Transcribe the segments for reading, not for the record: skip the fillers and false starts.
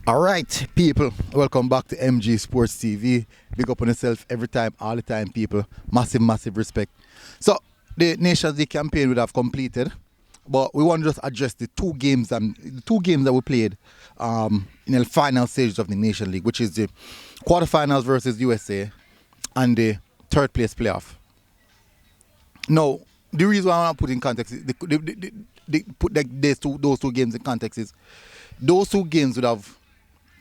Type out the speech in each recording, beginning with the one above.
All right, people, welcome back to MG Sports TV. Big up on yourself every time, all the time, people. Massive, massive respect. So, the Nations League campaign would have completed, but we want to just address the two games that we played in the final stages of the Nation League, which is the quarterfinals versus USA and the third place playoff. Now, the reason why I want to put in context, put those two games in context is those two games would have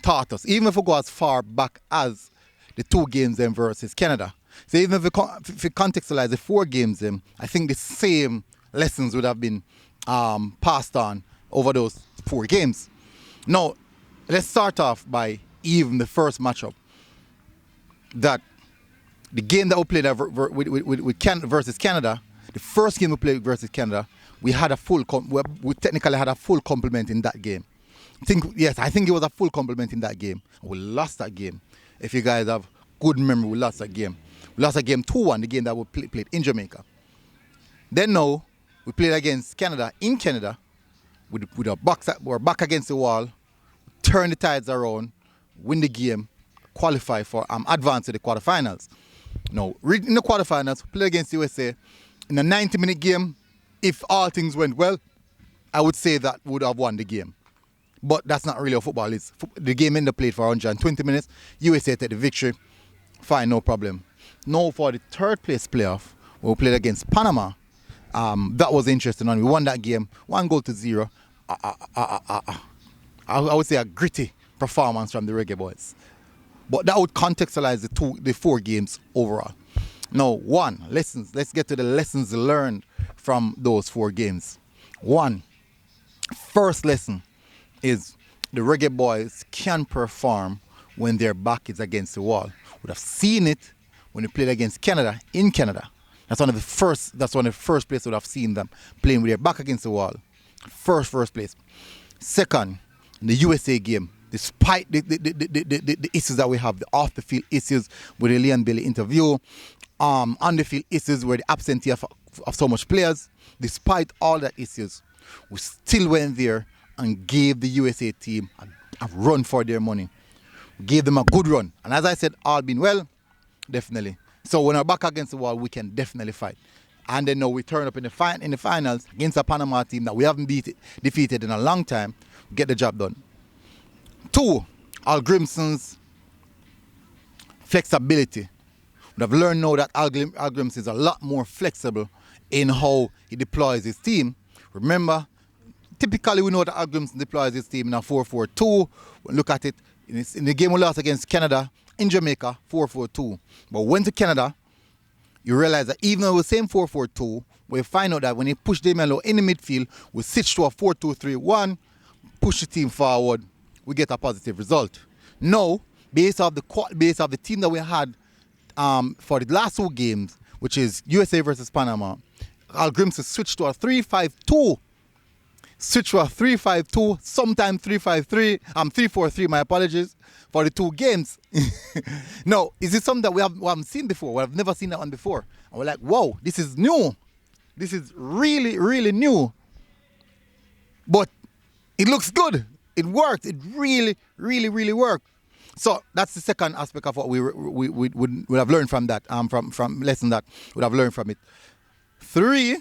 taught us, even if we go as far back as the two games then versus Canada. So even if we contextualize the four games then, I think the same lessons would have been passed on over those four games. Now, let's start off by even the first matchup. That the game that we played versus Canada, the first game we played versus Canada, we technically had a full complement in that game. I think it was a full complement in that game. We lost that game. If you guys have good memory, we lost that game. We lost that game 2-1, the game that we played in Jamaica. Then now, we played against Canada in Canada. We're back against the wall, turn the tides around, win the game, qualify for advance to the quarterfinals. Now, in the quarterfinals, we played against USA. In a 90-minute game, if all things went well, I would say that we would have won the game. But that's not really how football is. The game ended up played for 120 minutes. USA take the victory. Fine, no problem. Now for the third place playoff, we played against Panama. That was interesting. We won that game 1-0. I would say a gritty performance from the Reggae Boyz. But that would contextualize the four games overall. Now, lessons. Let's get to the lessons learned from those four games. First lesson is the Reggae Boyz can perform when their back is against the wall. Would have seen it when they played against Canada in Canada. That's one of the first places would have seen them playing with their back against the wall. First place. Second, the USA game, despite the issues that we have, the off the field issues with the Leon Bailey interview, on the field issues where the absentee of so much players, despite all that issues, we still went there and gave the USA team a run for their money. We gave them a good run. And as I said, all being well, definitely. So when we're back against the wall, we can definitely fight. And then now we turn up in the finals against a Panama team that we haven't defeated in a long time, get the job done. 2, Al Grimson's flexibility. We have learned now that Al Grimson is a lot more flexible in how he deploys his team. Remember, typically we know that Al Grimson deploys his team in a 4-4-2. Look at it, in the game we lost against Canada in Jamaica, 4-4-2. But when to Canada, you realize that even though it was the same 4-4-2, we find out that when he pushed Demelo in the midfield, we switch to a 4-2-3-1, push the team forward, we get a positive result. Now, based off the team that we had for the last two games, which is USA versus Panama, Al Grimson switched to a 3-5-2. Switch to a 3-5-2, sometimes 3-5-3, 3-4-3, my apologies, for the two games. Now, is this something that we haven't seen before? We have never seen that one before. And we're like, whoa, this is new. This is really, really new. But it looks good. It worked. It really, really, really worked. So that's the second aspect of what we would have learned from that, from lesson that we would have learned from it. Three,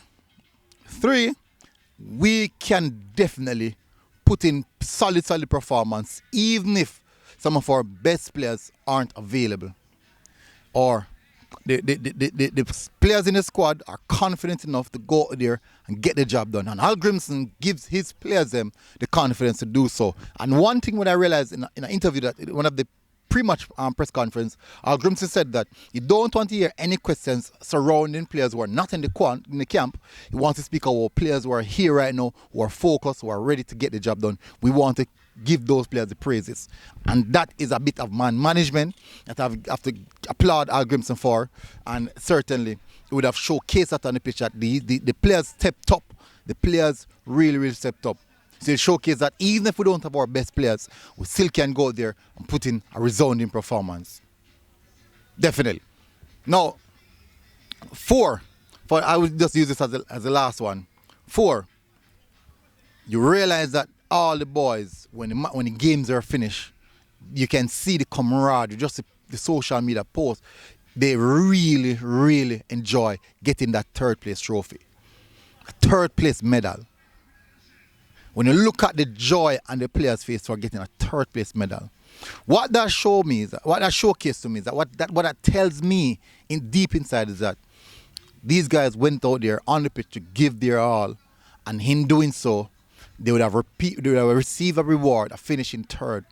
we can definitely put in solid performance even if some of our best players aren't available, or the players in the squad are confident enough to go out there and get the job done. And Al Grimson gives his players the confidence to do so. And one thing when I realized in an interview, that one of the pre-match press conference, Al Grimson said that he don't want to hear any questions surrounding players who are not in the camp. He wants to speak about players who are here right now, who are focused, who are ready to get the job done. We want to give those players the praises. And that is a bit of man management that I have to applaud Al Grimson for. And certainly, it would have showcased that on the pitch that the players stepped up. The players really, really stepped up. So it showcased that even if we don't have our best players, we still can go there and put in a resounding performance. Definitely. Now, 4, I will just use this as the last one. 4, you realize that all the boys, when the games are finished, you can see the camaraderie, just the social media posts. They really, really enjoy getting that third place trophy, third place medal. When you look at the joy on the players' face for getting a third place medal, what that showcase to me is that what that tells me in deep inside is that these guys went out there on the pitch to give their all, and in doing so, they would have received a reward of finishing third.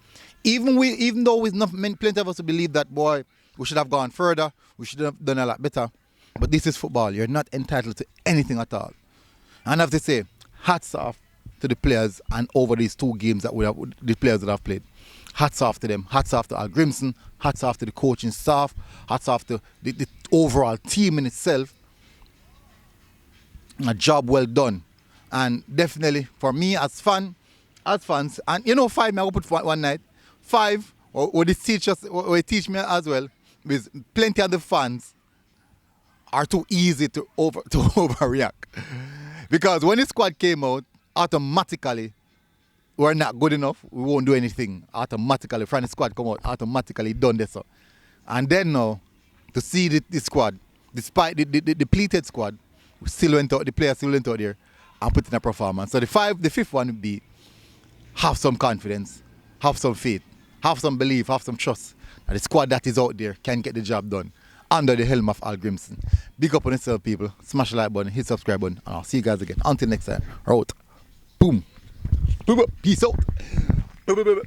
Even though with plenty of us who believe that, boy, we should have gone further, we should have done a lot better. But this is football. You're not entitled to anything at all. And I have to say, hats off to the players and over these 2 games that the players that have played. Hats off to them. Hats off to Al Grimson. Hats off to the coaching staff. Hats off to the overall team in itself. A job well done. And definitely for me as fans, and you know, 5 I will put one night. 5, or it teach me as well, is plenty of the fans are too easy to overreact. Because when the squad came out, automatically we're not good enough, we won't do anything. Automatically, from the squad come out, automatically done this. And then now, to see the squad, despite the depleted squad, the players still went out there and put in a performance. So the 5th one would be have some confidence, have some faith, have some belief, have some trust that the squad that is out there can get the job done under the helm of Al Grimson. Big up on yourself, people. Smash the like button, hit subscribe button, and I'll see you guys again. Until next time, out. Boom. Boom. Peace out. Boom, boom, boom.